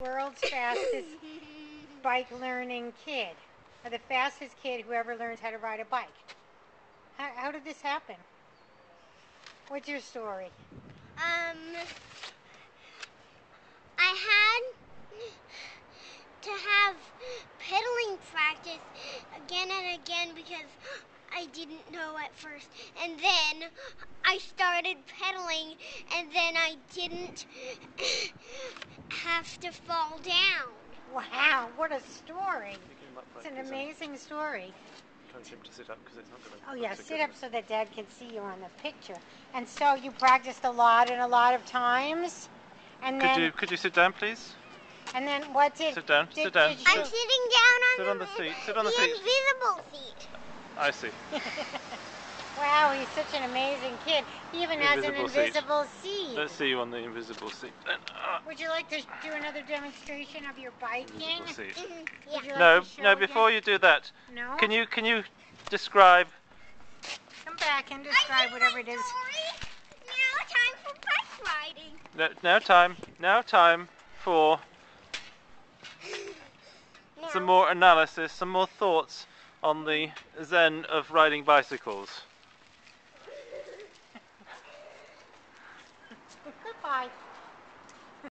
world's fastest bike learning kid, or the fastest kid who ever learns how to ride a bike. How did this happen? What's your story? I had to have pedaling practice again and again because I didn't know at first. And then I started pedaling, and then I didn't have to fall down. Wow, what a story. It's an amazing story. Try and to sit up because it's not going to. Oh yeah, sit up so that Dad can see you on the picture. And so you practiced a lot and a lot of times, and then Could you sit down, please? and then what did? Sit down. Did, Sit down. Did you, I'm sitting down Sit on the seat. Sit on the the seat. invisible seat. I see. Wow, he's such an amazing kid. He even has an Invisible seat. invisible seat. Let's see you on the invisible seat then. Would you like to do another demonstration of your biking? Invisible seat. Yeah. Would you like No, to show no. again? Before you do that, No. can you describe? Come back and describe whatever it is. Now time for bike riding. No, now time. Now time for some more analysis, some more thoughts on the zen of riding bicycles. Goodbye.